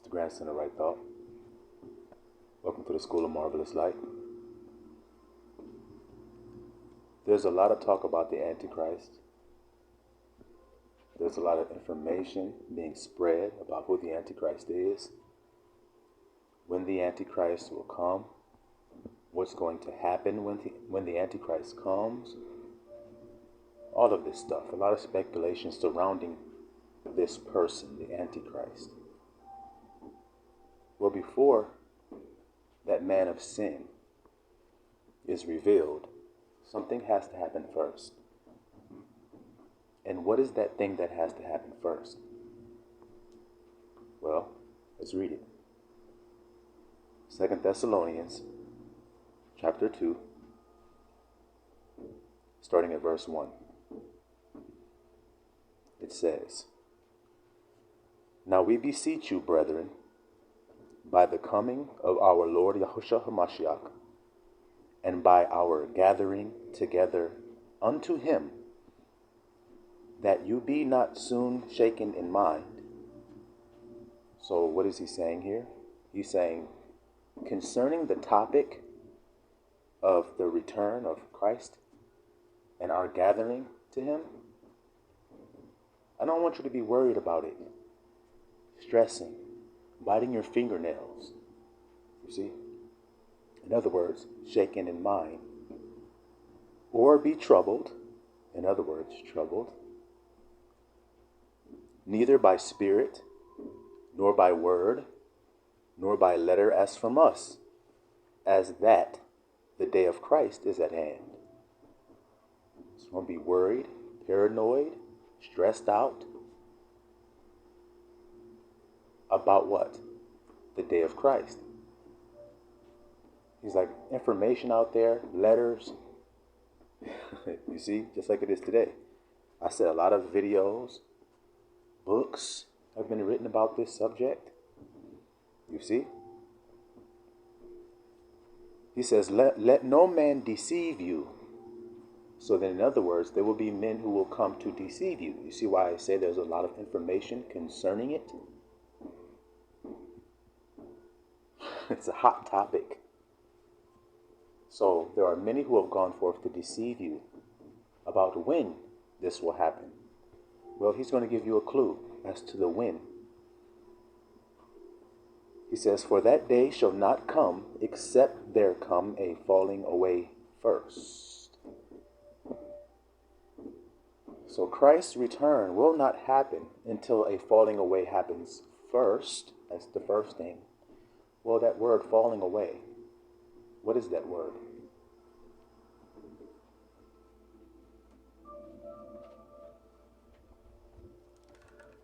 the grandson of right thought. Welcome to the School of Marvelous Light. There's a lot of talk about the Antichrist. There's a lot of information being spread about who the Antichrist is, when the Antichrist will come, what's going to happen when the Antichrist comes. All of this stuff, a lot of speculation surrounding this person, the Antichrist. Well, before that man of sin is revealed, something has to happen first. And what is that thing that has to happen first? Well, let's read it. 2 Thessalonians chapter 2, starting at verse 1. It says, "Now we beseech you, brethren, by the coming of our Lord Yahushua HaMashiach, and by our gathering together unto him, that you be not soon shaken in mind." So what is he saying here? He's saying, concerning the topic of the return of Christ and our gathering to him, I don't want you to be worried about it, stressing, biting your fingernails. You see? In other words, shaken in mind. Or be troubled. In other words, troubled. Neither by spirit, nor by word, nor by letter as from us, as that the day of Christ is at hand. So don't be worried, paranoid, stressed out about what? The day of Christ. He's like, information out there, letters. You see, just like it is today. I said a lot of videos, books have been written about this subject. You see? He says, let no man deceive you. So then, in other words, there will be men who will come to deceive you. You see why I say there's a lot of information concerning it? It's a hot topic. So there are many who have gone forth to deceive you about when this will happen. Well, he's going to give you a clue as to the when. He says, "For that day shall not come, except there come a falling away first." So Christ's return will not happen until a falling away happens first. That's the first thing. Well, that word falling away, what is that word?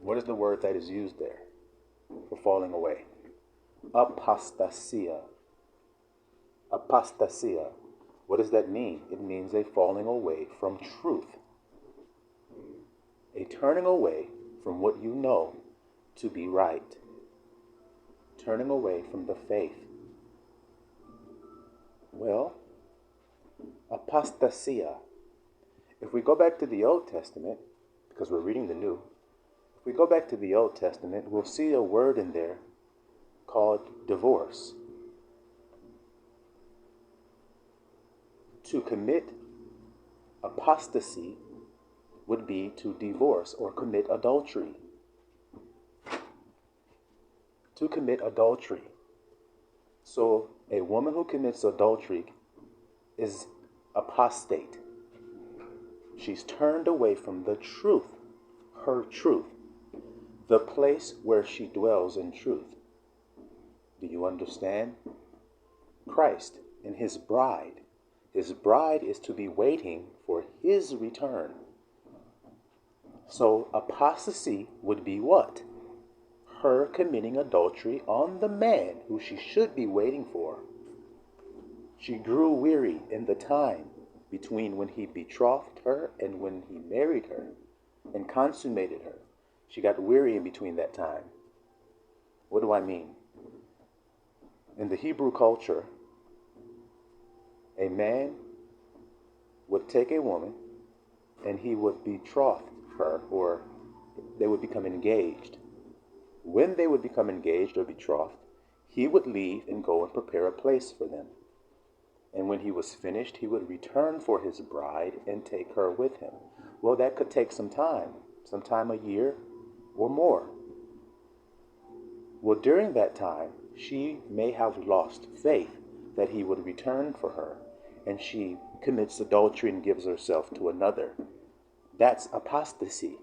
What is the word that is used there for falling away? Apostasia. Apostasia. What does that mean? It means a falling away from truth. A turning away from what you know to be right. Turning away from the faith. Well, apostasia. If we go back to the Old Testament, because we're reading the New, if we go back to the Old Testament, we'll see a word in there called divorce. To commit apostasy would be to divorce or commit adultery. To commit adultery. So a woman who commits adultery is apostate. She's turned away from the truth, her truth, the place where she dwells in truth. Do you understand? Christ and his bride. His bride is to be waiting for his return. So apostasy would be what? Her committing adultery on the man who she should be waiting for. She grew weary in the time between when he betrothed her and when he married her and consummated her. She got weary in between that time. What do I mean? In the Hebrew culture, a man would take a woman and he would betroth her, or they would become engaged. when they would become engaged or betrothed, he would leave and go and prepare a place for them. And when he was finished, he would return for his bride and take her with him. Well, that could take some time a year or more. Well, during that time, she may have lost faith that he would return for her, and she commits adultery and gives herself to another. That's apostasy.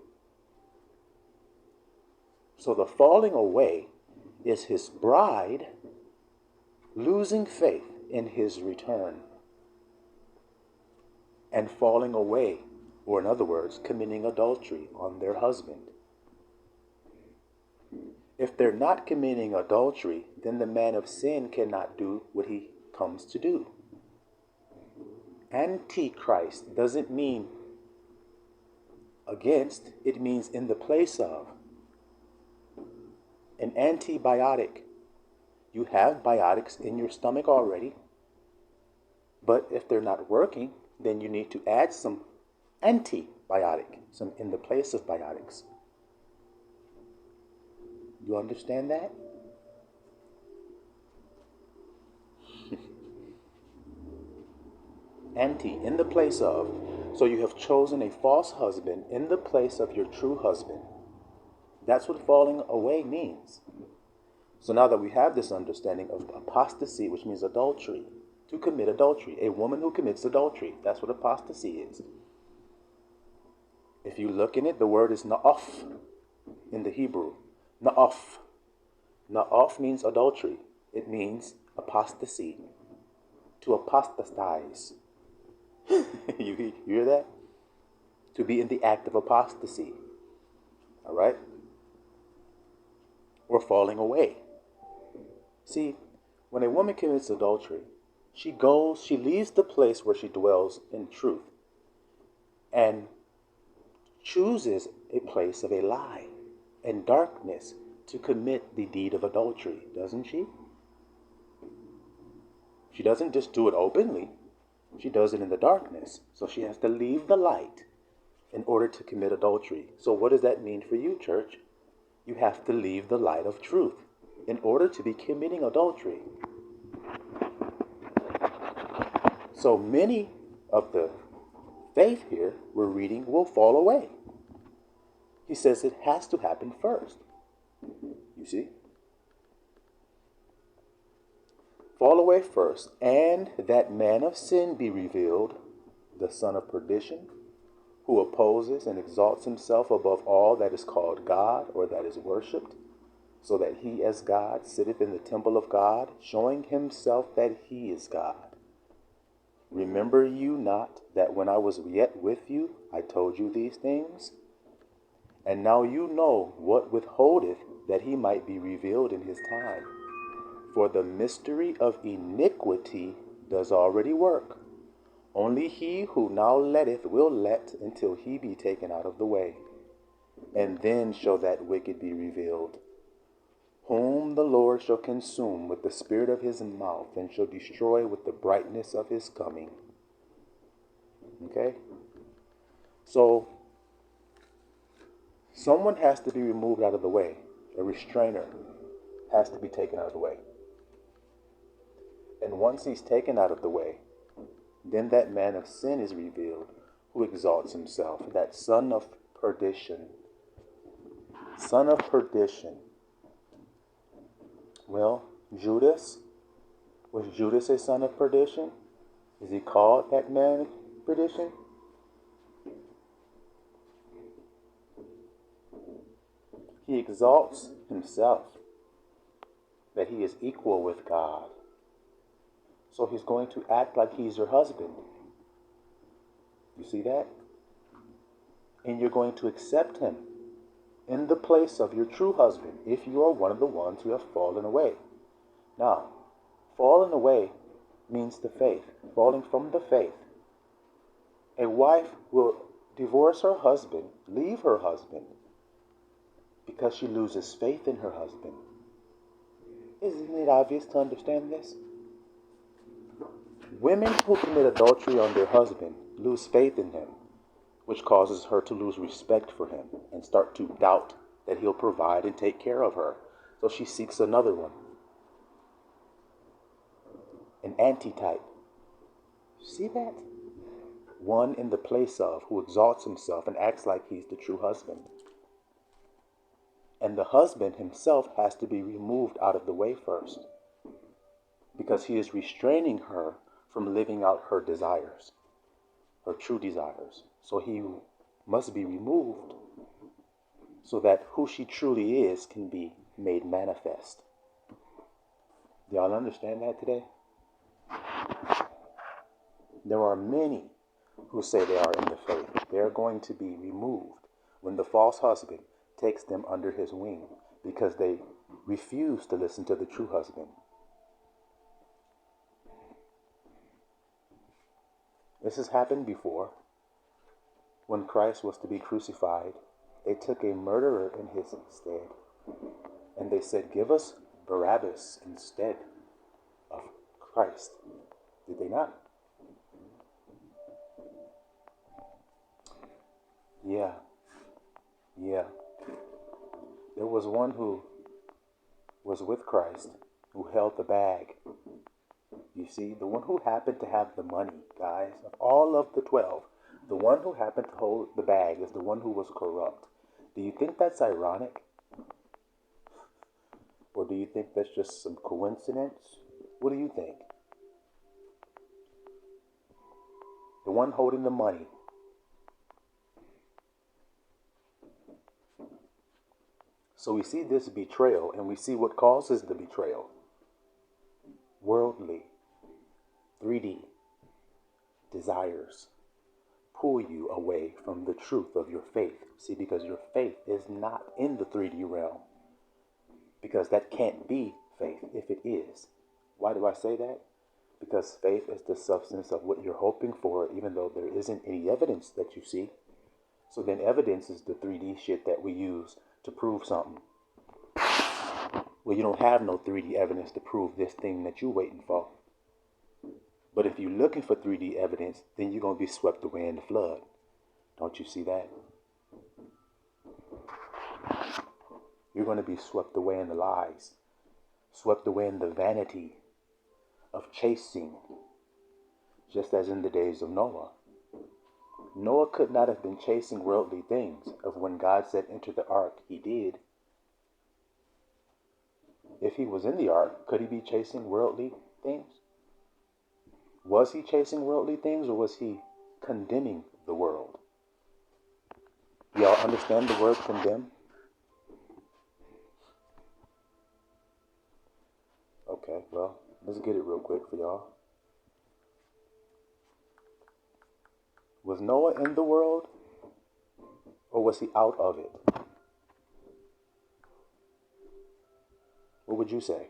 So the falling away is his bride losing faith in his return and falling away, or in other words, committing adultery on their husband. If they're not committing adultery, then the man of sin cannot do what he comes to do. Antichrist doesn't mean against, it means in the place of. An antibiotic. You have biotics in your stomach already, but if they're not working, then you need to add some antibiotic, some in the place of biotics. You understand that? In the place of. So you have chosen a false husband in the place of your true husband. That's what falling away means. So now that we have this understanding of apostasy, which means adultery, to commit adultery, a woman who commits adultery, that's what apostasy is. If you look in it, the word is na'af in the Hebrew. Na'af. Na'af means adultery. It means apostasy. To apostatize. You hear that? To be in the act of apostasy. All right? Or falling away. See, when a woman commits adultery, she leaves the place where she dwells in truth and chooses a place of a lie and darkness to commit the deed of adultery, doesn't she? She doesn't just do it openly. She does it in the darkness. So she has to leave the light in order to commit adultery. So what does that mean for you, church? You have to leave the light of truth in order to be committing adultery. So many of the faith here we're reading will fall away. He says it has to happen first. You see? Fall away first, and that man of sin be revealed, the son of perdition, who opposes and exalts himself above all that is called God or that is worshipped, so that he as God sitteth in the temple of God, showing himself that he is God. Remember you not that when I was yet with you, I told you these things? And now you know what withholdeth, that he might be revealed in his time. For the mystery of iniquity does already work. Only he who now letteth will let until he be taken out of the way. And then shall that wicked be revealed, whom the Lord shall consume with the spirit of his mouth, and shall destroy with the brightness of his coming. Okay? So, someone has to be removed out of the way. A restrainer has to be taken out of the way. And once he's taken out of the way, then that man of sin is revealed, who exalts himself, that son of perdition. Son of perdition. Well, Judas, was Judas a son of perdition? Is he called that man of perdition? He exalts himself, that he is equal with God. So he's going to act like he's your husband. You see that? And you're going to accept him in the place of your true husband if you are one of the ones who have fallen away. Now, fallen away means the faith, falling from the faith. A wife will divorce her husband, leave her husband, because she loses faith in her husband. Isn't it obvious to understand this? Women who commit adultery on their husband lose faith in him, which causes her to lose respect for him and start to doubt that he'll provide and take care of her. So she seeks another one, an antitype. See that? One in the place of, who exalts himself and acts like he's the true husband. And the husband himself has to be removed out of the way first, because he is restraining her from living out her desires, her true desires. So he must be removed so that who she truly is can be made manifest. Do y'all understand that today? There are many who say they are in the faith. They are going to be removed when the false husband takes them under his wing, because they refuse to listen to the true husband. This has happened before. When Christ was to be crucified, they took a murderer in his stead, and they said, "Give us Barabbas instead of Christ." Did they not? Yeah. There was one who was with Christ, who held the bag. You see, the one who happened to have the money, guys, of all of the 12, the one who happened to hold the bag is the one who was corrupt. Do you think that's ironic? Or do you think that's just some coincidence? What do you think? The one holding the money. So we see this betrayal, and we see what causes the betrayal. Worldly, 3D desires pull you away from the truth of your faith. See, because your faith is not in the 3D realm. Because that can't be faith if it is. Why do I say that? Because faith is the substance of what you're hoping for, even though there isn't any evidence that you see. So then evidence is the 3D shit that we use to prove something. Well, you don't have no 3D evidence to prove this thing that you're waiting for. But if you're looking for 3D evidence, then you're going to be swept away in the flood. Don't you see that? You're going to be swept away in the lies, swept away in the vanity of chasing, just as in the days of Noah. Noah could not have been chasing worldly things. Of when God said, "Enter the ark," he did. If he was in the ark, could he be chasing worldly things? Was he chasing worldly things, or was he condemning the world? Y'all understand the word condemn? Okay, well, let's get it real quick for y'all. Was Noah in the world, or was he out of it? What would you say?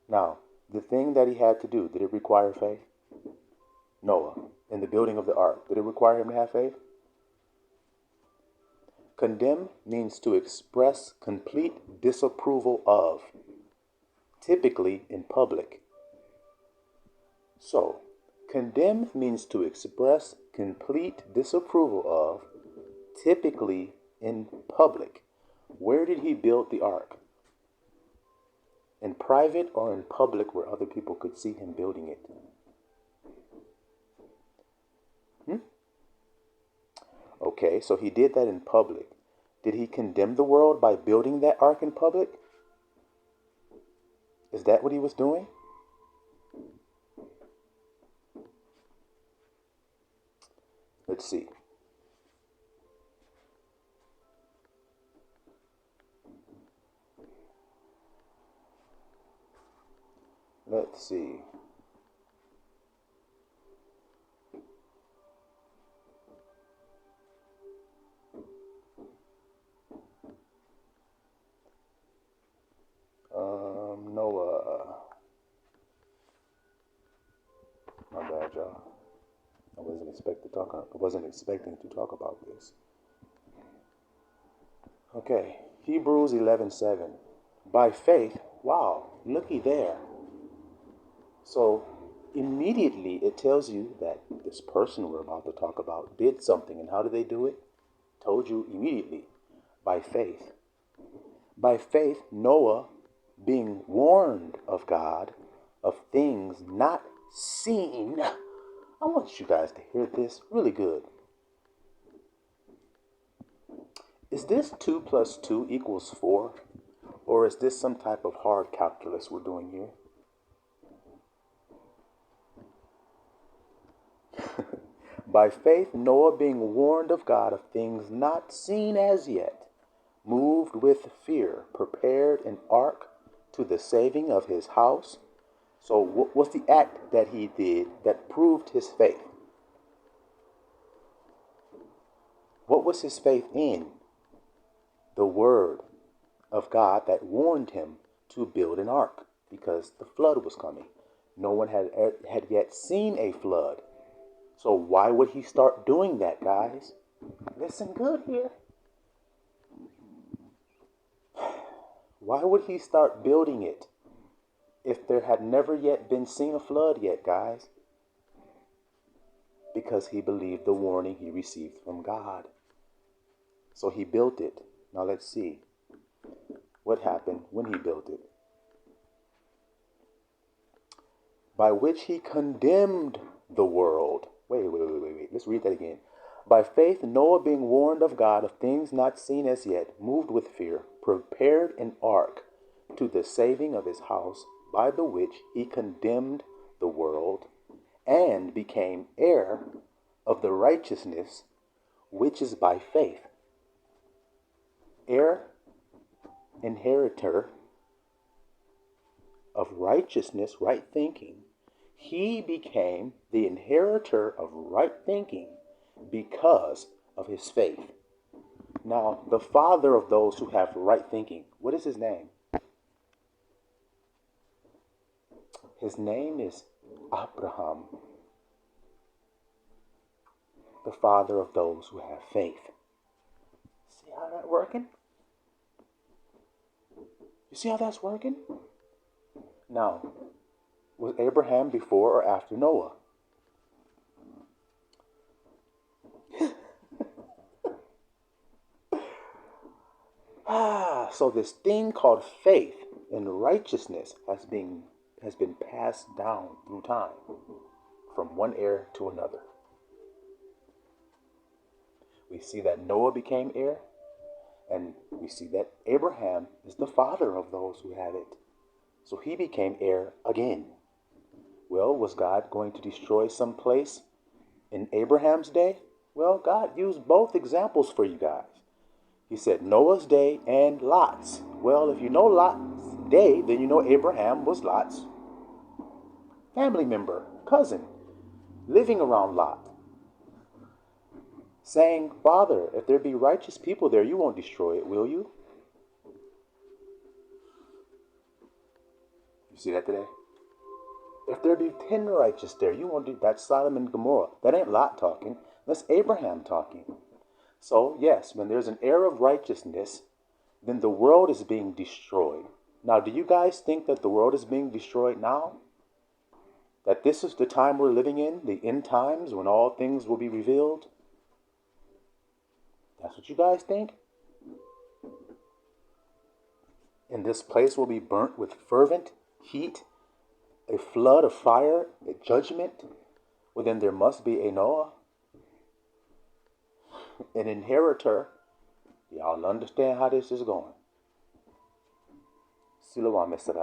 Now, the thing that he had to do, did it require faith? Noah, in the building of the ark, did it require him to have faith? Condemn means to express complete disapproval of, typically in public. So, condemn means to express complete disapproval of, typically in public. Where did he build the ark? In private or in public where other people could see him building it? Okay, so he did that in public. Did he condemn the world by building that ark in public? Is that what he was doing? Let's see. Let's see. Noah. My bad, y'all. I wasn't expecting to talk about this. Okay, Hebrews 11:7. By faith, wow, looky there. So immediately it tells you that this person we're about to talk about did something. And how did they do it? Told you immediately. By faith. By faith, Noah, being warned of God of things not seen. I want you guys to hear this really good. Is this 2 plus 2 equals 4? Or is this some type of hard calculus we're doing here? By faith, Noah, being warned of God of things not seen as yet, moved with fear, prepared an ark to the saving of his house. So what's the act that he did that proved his faith? What was his faith in? The word of God that warned him to build an ark because the flood was coming. No one had yet seen a flood. So why would he start doing that, guys? Listen good here. Why would he start building it if there had never yet been seen a flood yet, guys? Because he believed the warning he received from God. So he built it. Now let's see what happened when he built it. By which he condemned the world. Wait. Let's read that again. By faith, Noah, being warned of God of things not seen as yet, moved with fear, prepared an ark to the saving of his house, by the which he condemned the world, and became heir of the righteousness which is by faith. Heir, inheritor of righteousness, right thinking. He became the inheritor of right thinking because of his faith. Now, the father of those who have right thinking, what is his name? His name is Abraham, the father of those who have faith. See how that's working? You see how that's working? Now, was Abraham before or after Noah? So this thing called faith and righteousness has been passed down through time from one heir to another. We see that Noah became heir, and we see that Abraham is the father of those who have it. So he became heir again. Well, was God going to destroy some place in Abraham's day? Well, God used both examples for you guys. He said Noah's day and Lot's. Well, if you know Lot's day, then you know Abraham was Lot's family member, cousin, living around Lot, saying, Father, if there be righteous people there, you won't destroy it, will you? You see that today? If there be 10 righteous there, you won't do that. That's Sodom and Gomorrah. That ain't Lot talking. That's Abraham talking. So, yes, when there's an heir of righteousness, then the world is being destroyed. Now, do you guys think that the world is being destroyed now? That this is the time we're living in, the end times, when all things will be revealed? That's what you guys think? And this place will be burnt with fervent heat, a flood of fire, a judgment? Well, then there must be a Noah, an inheritor. Y'all understand how this is going. Silawa Mr.